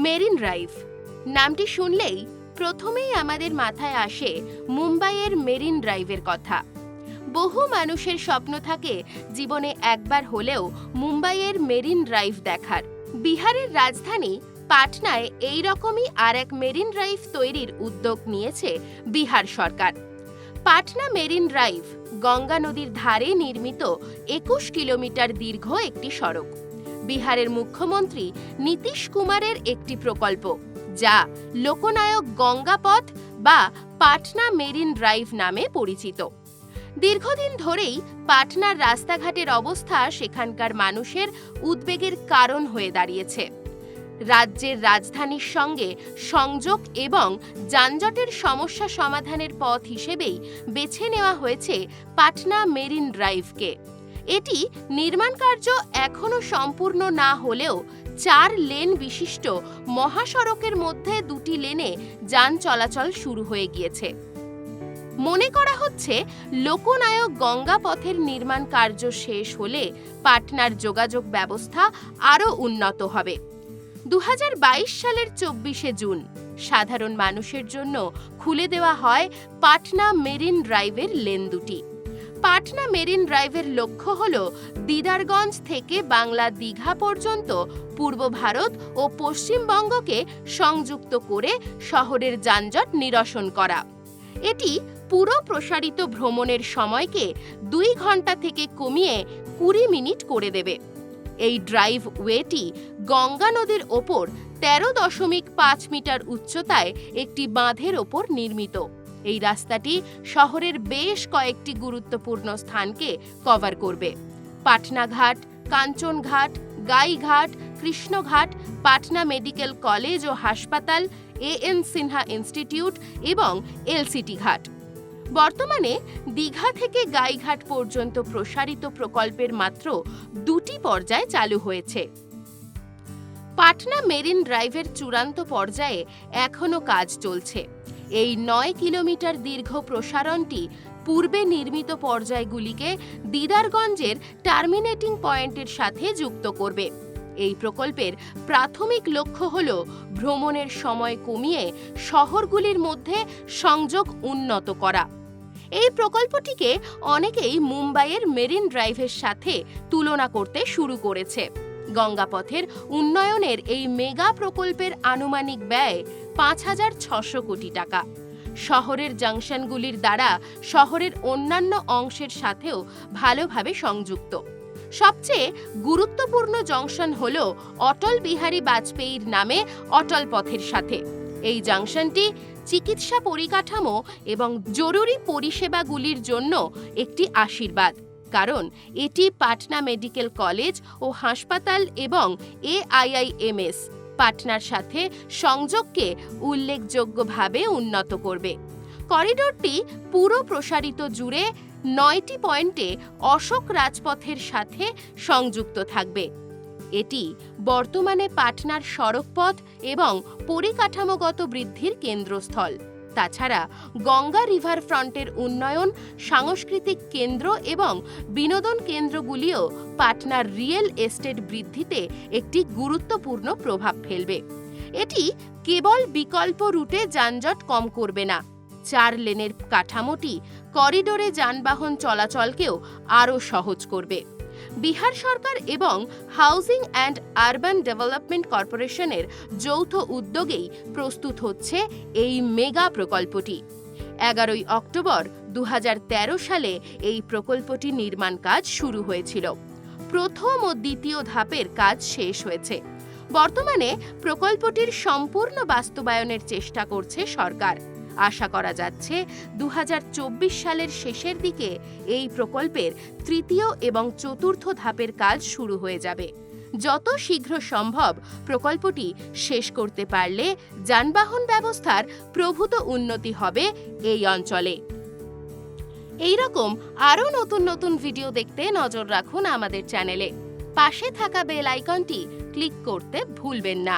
Marine drive নামটি শুনলেই প্রথমেই আমাদের মাথায় আসে মুম্বাইয়ের মেরিন ড্রাইভের কথা। বহু মানুষের স্বপ্ন থাকে জীবনে একবার হলেও মুম্বাইয়ের মেরিন ড্রাইভ দেখার। বিহারের রাজধানী পাটনায় এই রকমই আর এক মেরিন ড্রাইভ তৈরির উদ্যোগ নিয়েছে বিহার সরকার। পাটনা মেরিন ড্রাইভ গঙ্গা নদীর ধারে নির্মিত ২১ কিলোমিটার দীর্ঘ একটি সড়ক। বিহারের মুখ্যমন্ত্রী নীতিশ কুমারের একটি প্রকল্প, যা লোকনায়ক গঙ্গা পথ বা পাটনা মেরিন ড্রাইভ নামে পরিচিত। দীর্ঘদিন ধরেই পাটনার রাস্তাঘাটের অবস্থা সেখানকার মানুষের উদ্বেগের কারণ হয়ে দাঁড়িয়েছে। রাজ্যের রাজধানীর সঙ্গে সংযোগ এবং যানজটের সমস্যা সমাধানের পথ হিসেবেই বেছে নেওয়া হয়েছে পাটনা মেরিন ড্রাইভকে। এটি নির্মাণ কার্য এখনও সম্পূর্ণ না হলেও ৪ লেন বিশিষ্ট মহাসড়কের মধ্যে ২টি লেনে যান চলাচল শুরু হয়ে গিয়েছে। মনে করা হচ্ছে লোকনায়ক গঙ্গা পথের নির্মাণ কার্য শেষ হলে পাটনার যোগাযোগ ব্যবস্থা আরও উন্নত হবে। ২০২২ সালের ২৪শে জুন সাধারণ মানুষের জন্য খুলে দেওয়া হয় পাটনা মেরিন ড্রাইভের লেন দুটি। পাটনা মেরিন ড্রাইভের লক্ষ্য হল দিদারগঞ্জ থেকে বাংলা দীঘা পর্যন্ত পূর্ব ভারত ও পশ্চিমবঙ্গকে সংযুক্ত করে শহরের যানজট নিরসন করা। এটি পুরো প্রসারিত ভ্রমণের সময়কে ২ ঘন্টা থেকে কমিয়ে ২০ মিনিট করে দেবে। এই ড্রাইভ ওয়েটি গঙ্গা নদীর ওপর ১৩.৫ মিটার উচ্চতায় একটি বাঁধের ওপর নির্মিত। এই রাস্তাটি শহরের বেশ কয়েকটি গুরুত্বপূর্ণ স্থানকে কভার করবে: পাটনাঘাট, কাঞ্চনঘাট, গাইঘাট, কৃষ্ণঘাট, পাটনা মেডিকেল কলেজ ও হাসপাতাল, এএন সিনহা ইনস্টিটিউট এবং এলসিটি ঘাট। বর্তমানে দীঘা থেকে গাইঘাট পর্যন্ত প্রসারিত প্রকল্পের মাত্র ২টি পর্যায় চালু হয়েছে। পাটনা মেরিন ড্রাইভের চূড়ান্ত পর্যায়ে এখনও কাজ চলছে। এই ৯ কিলোমিটার দীর্ঘ প্রসারণটি পূর্বে নির্মিত পর্যায়গুলিকে দিদারগঞ্জের টার্মিনেটিং পয়েন্টের সাথে যুক্ত করবে। এই প্রকল্পের প্রাথমিক লক্ষ্য হল ভ্রমণের সময় কমিয়ে শহরগুলির মধ্যে সংযোগ উন্নত করা। এই প্রকল্পটিকে অনেকেই মুম্বাইয়ের মেরিন ড্রাইভের সাথে তুলনা করতে শুরু করেছে। গঙ্গাপথের উন্নয়নের এই মেগা প্রকল্পের আনুমানিক ব্যয় ৫,৬০০ কোটি টাকা। শহরের জাংশনগুলির দ্বারা শহরের অন্যান্য অংশের সাথেও ভালোভাবে সংযুক্ত। সবচেয়ে গুরুত্বপূর্ণ জংশন হল অটল বিহারী বাজপেয়ীর নামে অটল পথের সাথে। এই জাংশনটি চিকিৎসা পরিকাঠামো এবং জরুরি পরিষেবাগুলির জন্য একটি আশীর্বাদ, কারণ এটি পাটনা মেডিকেল কলেজ ও হাসপাতাল এবং AIIMS পাটনার সাথে সংযোগকে উল্লেখযোগ্যভাবে উন্নত করবে। করিডোরটি পুরো প্রসারিত জুড়ে ৯টি পয়েন্টে অশোক রাজপথের সাথে সংযুক্ত থাকবে। এটি বর্তমানে পাটনার সড়কপথ এবং পরিকাঠামোগত বৃদ্ধির কেন্দ্রস্থল। তাছাড়া গঙ্গা রিভার ফ্রন্টের উন্নয়ন, সাংস্কৃতিক কেন্দ্র এবং বিনোদন কেন্দ্রগুলিও পাটনার রিয়েল এস্টেট বৃদ্ধিতে একটি গুরুত্বপূর্ণ প্রভাব ফেলবে। এটি কেবল বিকল্প রুটে যানজট কম করবে না, ৪ লেনের কাঠামোটি করিডোরে যানবাহন চলাচলকেও আরও সহজ করবে। বিহার সরকার এবং হাউজিং অ্যান্ড আরবান ডেভেলপমেন্ট কর্পোরেশনের যৌথ উদ্যোগেই প্রস্তুত হচ্ছে এই মেগা প্রকল্পটি। ১১ই অক্টোবর ২০১৩ সালে এই প্রকল্পটি নির্মাণ কাজ শুরু হয়েছিল। প্রথম ও দ্বিতীয় ধাপের কাজ শেষ হয়েছে। বর্তমানে প্রকল্পটির সম্পূর্ণ বাস্তবায়নের চেষ্টা করছে সরকার। আশা করা যাচ্ছে ২০২৪ সালের শেষের দিকে এই প্রকল্পের তৃতীয় এবং চতুর্থ ধাপের কাজ শুরু হয়ে যাবে। যত শীঘ্র সম্ভব প্রকল্পটি শেষ করতে পারলে যানবাহন ব্যবস্থার প্রভূত উন্নতি হবে এই অঞ্চলে। এই রকম আরও নতুন নতুন ভিডিও দেখতে নজর রাখুন আমাদের চ্যানেলে। পাশে থাকা বেল আইকনটি ক্লিক করতে ভুলবেন না।